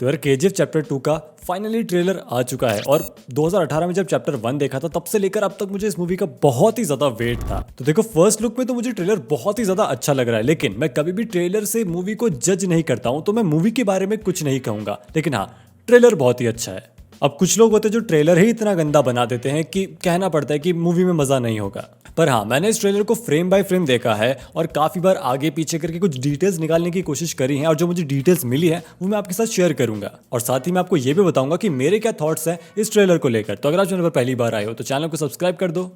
तो यार KGF chapter 2 का फाइनली ट्रेलर आ चुका है और 2018 में जब चैप्टर 1 देखा था तब से लेकर अब तक मुझे इस मूवी का बहुत ही ज्यादा वेट था। तो देखो फर्स्ट लुक में तो मुझे ट्रेलर बहुत ही ज्यादा अच्छा लग रहा है, लेकिन मैं कभी भी ट्रेलर से मूवी को जज नहीं करता हूं, तो मैं मूवी के बारे में कुछ नहीं कहूंगा। लेकिन हाँ, ट्रेलर बहुत ही अच्छा है। अब कुछ लोग होते हैं जो ट्रेलर ही इतना गंदा बना देते हैं कि कहना पड़ता है कि मूवी में मजा नहीं होगा। पर हाँ, मैंने इस ट्रेलर को फ्रेम बाय फ्रेम देखा है और काफी बार आगे पीछे करके कुछ डिटेल्स निकालने की कोशिश करी है, और जो मुझे डिटेल्स मिली है वो मैं आपके साथ शेयर करूंगा। और साथ ही मैं आपको ये भी बताऊंगा कि मेरे क्या थॉट्स हैं इस ट्रेलर को लेकर। तो अगर आप चैनल पर पहली बार आए हो तो चैनल को सब्सक्राइब कर दो।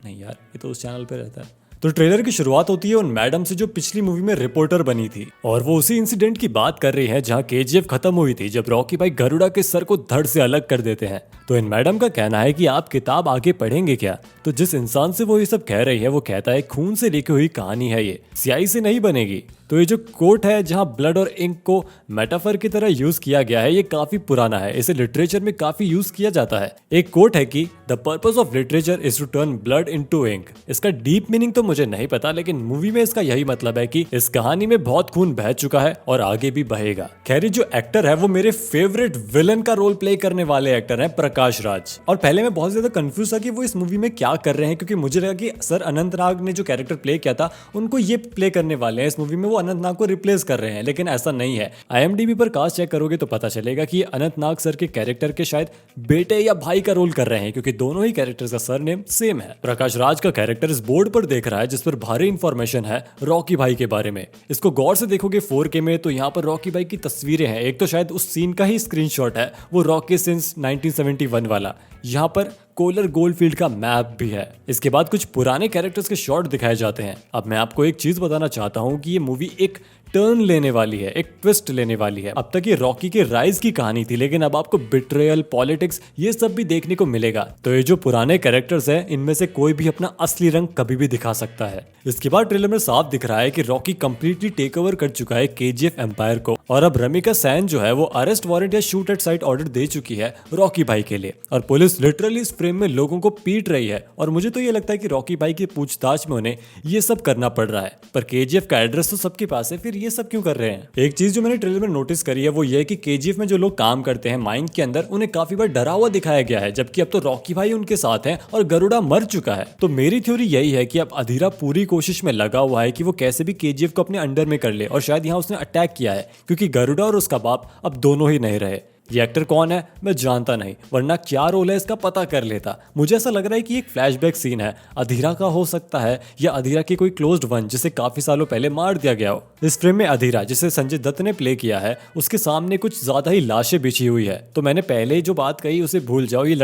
नहीं यार, ये तो उस चैनल पर रहता है। तो ट्रेलर की शुरुआत होती है उन मैडम से जो पिछली मूवी में रिपोर्टर बनी थी, और वो उसी इंसिडेंट की बात कर रही है जहां केजीएफ खत्म हुई थी, जब रॉकी भाई गरुड़ा के सर को धड़ से अलग कर देते हैं। तो इन मैडम का कहना है कि आप किताब आगे पढ़ेंगे क्या? तो जिस इंसान से वो ये सब कह रही है वो कहता है खून से लिखी हुई कहानी है, ये स्याही से नहीं बनेगी। तो ये जो कोट है जहां ब्लड और इंक को मेटाफर की तरह यूज किया गया है, ये काफी पुराना है, इसे लिटरेचर में काफी यूज किया जाता है। एक कोट है कि the purpose of literature is to turn blood into ink. इसका डीप मीनिंग तो मुझे नहीं पता, लेकिन मूवी में इसका यही मतलब है कि इस कहानी में बहुत खून बह चुका है और आगे भी बहेगा। खैर, जो एक्टर है वो मेरे फेवरेट विलन का रोल प्ले करने वाले एक्टर हैं प्रकाश राज। और पहले मैं बहुत ज्यादा कंफ्यूज था कि वो इस मूवी में क्या कर रहे हैं, क्योंकि मुझे लगा कि सर अनंतनाग ने जो कैरेक्टर प्ले किया था उनको ये प्ले करने वाले हैं इस मूवी में, वो अनंतनाग को रिप्लेस कर रहे हैं। लेकिन ऐसा नहीं है। आईएमडीबी पर कास्ट चेक करोगे तो पता चलेगा कि ये अनंतनाग सर के कैरेक्टर के शायद बेटे या भाई का रोल कर रहे हैं, क्योंकि दोनों ही कैरेक्टर्स का सरनेम सेम है। प्रकाश राज का कैरेक्टर इस बोर्ड पर देख रहा है जिस पर भारी इंफॉर्मेशन है रॉकी भाई के बारे में। इसको गौर से देखोगे 4K में तो यहाँ पर रॉकी भाई की तस्वीरें हैं। एक तो शायद उस सीन का ही स्क्रीनशॉट है, वो रॉकी सिंस 1971 वाला। यहाँ पर कोलर गोल्डफील्ड का मैप भी है। इसके बाद कुछ पुराने कैरेक्टर्स के शॉट दिखाए जाते हैं। अब मैं आपको एक चीज बताना चाहता हूँ कि ये मूवी एक टर्न लेने वाली है, एक ट्विस्ट लेने वाली है। अब तक ये रॉकी के राइज की कहानी थी, लेकिन अब आपको बिट्रेयल, पॉलिटिक्स ये सब भी देखने को मिलेगा। तो ये जो पुराने कैरेक्टर्स हैं इनमें से कोई भी अपना असली रंग कभी भी दिखा सकता है। इसके बाद ट्रेलर में साफ दिख रहा है कि रॉकी कंप्लीटली टेक ओवर कर चुका है केजीएफ एम्पायर को, और अब रमिका सैन जो है वो अरेस्ट वारंट या शूट एट साइट ऑर्डर दे चुकी है रॉकी भाई के लिए, और पुलिस लिटरली इस फ्रेम में लोगों को पीट रही है। और मुझे तो ये लगता है कि रॉकी भाई की पूछताछ में उन्हें ये सब करना पड़ रहा है, पर केजीएफ का एड्रेस तो सबके पास है, फिर ये सब क्यों कर रहे हैं? एक चीज जो मैंने ट्रेलर में नोटिस करी है वो ये है कि केजीएफ में जो लोग काम करते हैं माइंड के अंदर, उन्हें काफी बार डरा हुआ दिखाया गया है, जबकि अब तो रॉकी भाई उनके साथ हैं और गरुड़ा मर चुका है। तो मेरी थ्योरी यही है कि अब अधीरा पूरी कोशिश में लगा हुआ है कि वो कैसे भी केजीएफ को अपने अंडर में कर ले, और शायद यहाँ उसने अटैक किया है क्योंकि गरुड़ा और उसका बाप अब दोनों ही नहीं रहे। ये एक्टर कौन है मैं जानता नहीं, वरना क्या रोल है इसका पता कर लेता। मुझे ऐसा लग रहा है कि एक फ्लैशबैक सीन है, अधीरा का हो सकता है, या अधीरा की कोई क्लोज्ड वन जिसे काफी सालों पहले मार दिया गया हो। इस फ्रेम में अधीरा, जिसे संजय दत्त ने प्ले किया है, उसके सामने कुछ ज्यादा ही लाशें बिछी हुई है। तो मैंने पहले जो बात कही उसे भूल जाओ, ये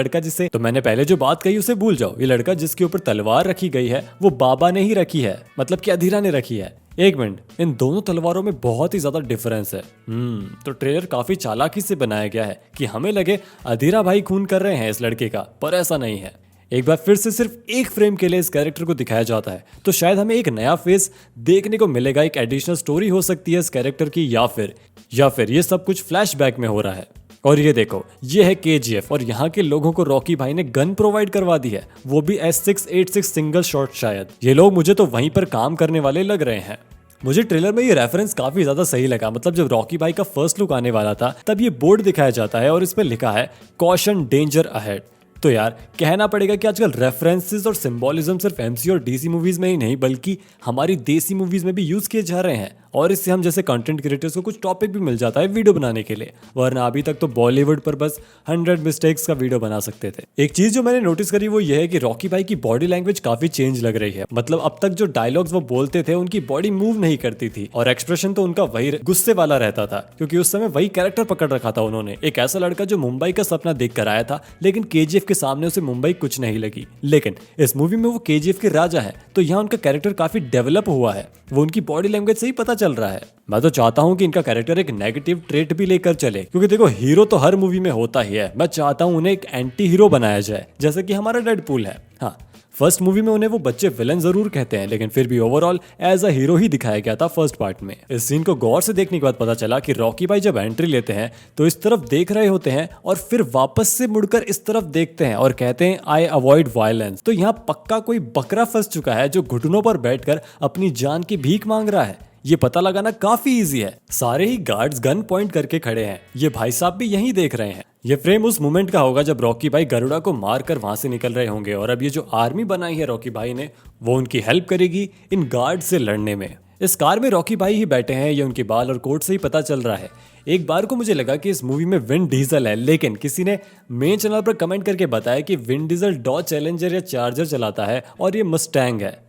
लड़का जिसके ऊपर तलवार रखी गई है वो बाबा ने ही रखी है, मतलब कि अधीरा ने रखी है। एक मिनट, इन दोनों तलवारों में बहुत ही ज्यादा डिफरेंस है। तो ट्रेलर काफी चालाकी से बनाया गया है कि हमें लगे अधीरा भाई खून कर रहे हैं इस लड़के का, पर ऐसा नहीं है। एक बार फिर से सिर्फ एक फ्रेम के लिए इस कैरेक्टर को दिखाया जाता है, तो शायद हमें एक नया फेस देखने को मिलेगा, एक एडिशनल स्टोरी हो सकती है इस कैरेक्टर की, या फिर ये सब कुछ फ्लैशबैक में हो रहा है। और ये देखो, ये है केजीएफ, और यहाँ के लोगों को रॉकी भाई ने गन प्रोवाइड करवा दी है, वो भी S686 सिंगल शॉट। शायद ये लोग मुझे तो वहीं पर काम करने वाले लग रहे हैं। मुझे ट्रेलर में ये रेफरेंस काफी ज्यादा सही लगा। मतलब जब रॉकी भाई का फर्स्ट लुक आने वाला था तब ये बोर्ड दिखाया जाता है और इस पर लिखा है कॉशन डेंजर अहेड। तो यार कहना पड़ेगा कि आजकल रेफरेंसेस और सिंबोलिज्म सिर्फ एमसी और डीसी मूवीज में ही नहीं बल्कि हमारी देसी मूवीज में भी यूज किए जा रहे हैं, और इससे हम जैसे कंटेंट क्रिएटर्स को कुछ टॉपिक भी मिल जाता है वीडियो बनाने के लिए, वरना अभी तक तो बॉलीवुड पर बस 100 मिस्टेक्स का वीडियो बना सकते थे। एक चीज जो मैंने नोटिस करी वो ये है कि रॉकी भाई की बॉडी लैंग्वेज काफी चेंज लग रही है। मतलब अब तक जो डायलॉग्स वो बोलते थे उनकी बॉडी मूव नहीं करती थी, और एक्सप्रेशन तो उनका वही गुस्से वाला रहता था, क्योंकि उस समय वही कैरेक्टर पकड़ रखा था उन्होंने। एक ऐसा लड़का जो मुंबई का सपना देख कर आया था, लेकिन केजीएफ के सामने उसे मुंबई कुछ नहीं लगी। लेकिन इस मूवी में वो केजीएफ के राजा है, तो यहाँ उनका कैरेक्टर काफी डेवलप हुआ है, वो उनकी बॉडी लैंग्वेज से ही पता चल रहा है। मैं तो चाहता हूँ कि इनका कैरेक्टर एक नेगेटिव ट्रेट भी लेकर चले, क्योंकि देखो हीरो तो हर मूवी में होता ही है। मैं चाहता हूँ उन्हें एक एंटी हीरो बनाया जाए, जैसे कि हमारा डेडपूल है। हाँ, फर्स्ट मूवी में उन्हें वो बच्चे विलन जरूर कहते हैं, लेकिन फिर भी ओवरऑल एज अ हीरो ही दिखाया गया था फर्स्ट पार्ट में। इस सीन को गौर से देखने के बाद पता चला कि रॉकी भाई जब एंट्री लेते हैं तो इस तरफ देख रहे होते हैं और फिर वापस से मुड़कर इस तरफ देखते हैं और कहते हैं आई अवॉइड वायलेंस। तो यहाँ पक्का कोई बकरा फंस चुका है जो घुटनों पर बैठकर अपनी जान की भीख मांग रहा है। ये पता लगाना काफी इजी है। सारे ही गार्ड्स गन पॉइंट करके खड़े हैं, ये भाई साहब भी यही देख रहे हैं। ये फ्रेम उस मोमेंट का होगा जब रॉकी भाई गरुड़ा को मारकर वहां से निकल रहे होंगे और अब ये जो आर्मी बनाई है रॉकी भाई ने, वो उनकी हेल्प करेगी इन गार्ड से लड़ने में। इस कार में रॉकी भाई ही बैठे हैं, ये उनके बाल और कोट से ही पता चल रहा है। एक बार को मुझे लगा कि इस मूवी में विन डीजल है, लेकिन किसी ने मेन चैनल पर कमेंट करके बताया कि विन डीजल डॉज चैलेंजर या चार्जर चलाता है और ये मस्टैंग है।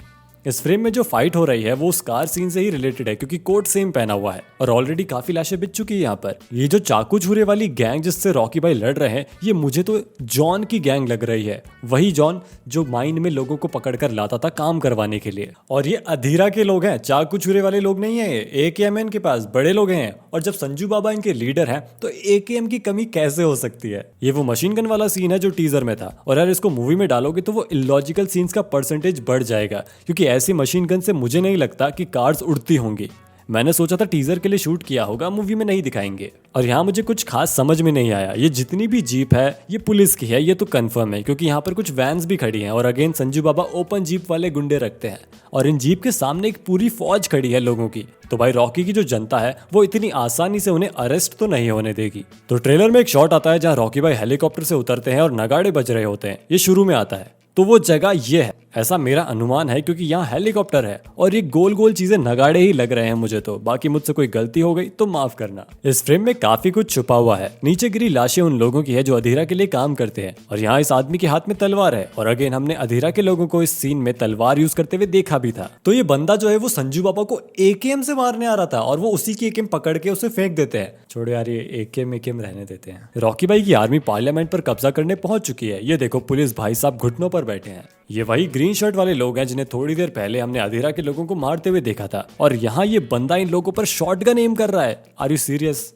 इस फ्रेम में जो फाइट हो रही है वो उस कार सीन से ही रिलेटेड है, क्योंकि कोट सेम पहना हुआ है और ऑलरेडी काफी लाशें बिक चुकी है यहाँ पर। ये जो चाकू छुरे वाली गैंग जिससे रॉकी भाई लड़ रहे हैं, ये मुझे तो जॉन की गैंग लग रही है। वही जॉन जो माइन में लोगों को पकड़कर लाता था काम करवाने के लिए। और ये अधीरा के लोग हैं, चाकू छुरे वाले लोग नहीं है। ये AKM इनके पास बड़े लोग हैं, और जब संजू बाबा इनके लीडर हैं तो AKM की कमी कैसे हो सकती है। ये वो मशीन गन वाला सीन है जो टीजर में था, और यार इसको मूवी में डालोगे तो वो इलॉजिकल सीन्स का परसेंटेज बढ़ जाएगा, क्योंकि ऐसी मशीन गन से मुझे नहीं लगता कि कार्स उड़ती होंगी। मैंने सोचा था टीजर के लिए शूट किया होगा, मूवी में नहीं दिखाएंगे। और यहाँ मुझे कुछ खास समझ में नहीं आया। ये जितनी भी जीप है ये पुलिस की है, ये तो कंफर्म है, क्योंकि यहाँ पर कुछ वैन्स भी खड़ी हैं और अगेन संजू बाबा ओपन जीप वाले गुंडे रखते हैं, और इन जीप के सामने एक पूरी फौज खड़ी है लोगों की। तो भाई रॉकी की जो जनता है वो इतनी आसानी से उन्हें अरेस्ट तो नहीं होने देगी। तो ट्रेलर में एक शॉट आता है जहाँ रॉकी भाई हेलीकॉप्टर से उतरते हैं और नगाड़े बज रहे होते हैं। ये शुरू में आता है, तो वो जगह ये है, ऐसा मेरा अनुमान है, क्योंकि यहाँ हेलीकॉप्टर है और ये गोल गोल चीजें नगाड़े ही लग रहे हैं मुझे तो। बाकी मुझसे कोई गलती हो गई तो माफ करना। इस फ्रेम में काफी कुछ छुपा हुआ है। नीचे गिरी लाशें उन लोगों की है जो अधीरा के लिए काम करते हैं, और यहाँ इस आदमी के हाथ में तलवार है, और अगेन हमने अधीरा के लोगों को इस सीन में तलवार यूज करते हुए देखा भी था। तो ये बंदा जो है वो संजू बाबा को AKM से मारने आ रहा था, और वो उसी की AKM पकड़ के उसे फेंक देते हैं। छोड़ो यार, ये AKM रहने देते हैं। रॉकी भाई की आर्मी पार्लियामेंट पर कब्जा करने पहुंच चुकी है। ये देखो पुलिस भाई साहब घुटनों पर बैठे हैं। ये वही ग्रीन शर्ट वाले लोग हैं जिन्हें थोड़ी देर पहले हमने अधीरा के लोगों को मारते हुए देखा था, और यहाँ ये बंदा इन लोगों पर शॉटगन एम कर रहा है। Are you serious?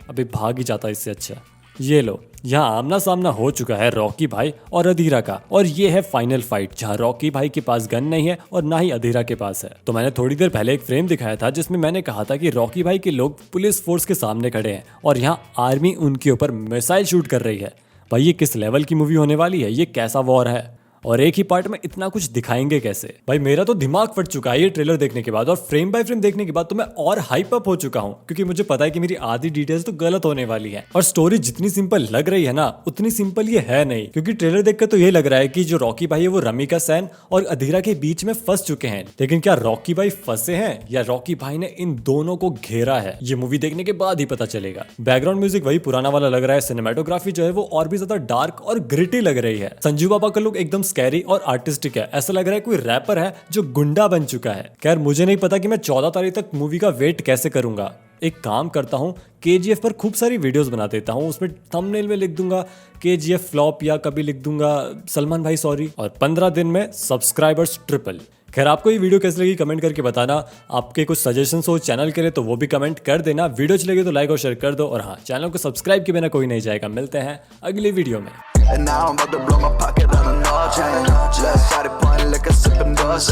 अभी भाग ही जाता इससे अच्छा। ये लो, यहाँ आमना सामना हो चुका है रॉकी भाई और अधीरा का, और ये है फाइनल फाइट जहाँ रॉकी भाई के पास गन नहीं है और ना ही अधीरा के पास है। तो मैंने थोड़ी देर पहले एक फ्रेम दिखाया था जिसमें मैंने कहा था कि रॉकी भाई के लोग पुलिस फोर्स के सामने खड़े हैं और यहाँ आर्मी उनके ऊपर मिसाइल शूट कर रही है। भाई ये किस लेवल की मूवी होने वाली है? ये कैसा वॉर है? और एक ही पार्ट में इतना कुछ दिखाएंगे कैसे? भाई मेरा तो दिमाग फट चुका है ये ट्रेलर देखने के बाद, और फ्रेम बाय फ्रेम देखने के बाद तो मैं और हाइप अप हो चुका हूँ, क्योंकि मुझे पता है कि मेरी आधी डिटेल्स तो गलत होने वाली है। और स्टोरी जितनी सिंपल लग रही है ना, उतनी सिंपल ये है नहीं, क्योंकि ट्रेलर देखकर तो ये लग रहा है कि जो रॉकी भाई है वो रमिका सेन और अधीरा के बीच में फंस चुके हैं। लेकिन क्या रॉकी भाई फंसे हैं या रॉकी भाई ने इन दोनों को घेरा है, ये मूवी देखने के बाद ही पता चलेगा। बैकग्राउंड म्यूजिक वही पुराना वाला लग रहा है। सिनेमेटोग्राफी जो है वो और भी ज्यादा डार्क और ग्रिटी लग रही है। संजू बाबा का लुक एकदम स्कैरी और आर्टिस्टिक है, ऐसा लग रहा है कोई रैपर है जो गुंडा बन चुका है। खैर मुझे नहीं पता कि मैं 14 तारीख तक मूवी का वेट कैसे करूंगा। एक काम करता हूँ, KGF पर खूब सारी वीडियोस बना देता हूँ, उसमें थंबनेल में लिख दूंगा KGF फ्लॉप, या कभी लिख दूंगा सलमान भाई सॉरी, और 15 दिन में सब्सक्राइबर्स ट्रिपल। खैर आपको ये वीडियो कैसी लगी कमेंट करके बताना। आपके कुछ सजेशंस हो चैनल के लिए तो वो भी कमेंट कर देना। वीडियो अच्छी लगी तो लाइक और शेयर कर दो, और हाँ चैनल को सब्सक्राइब के बिना कोई नहीं जाएगा। मिलते हैं अगली वीडियो में। And now I'm about to blow my pocket on a no chain. Left side of point like a sipping dose.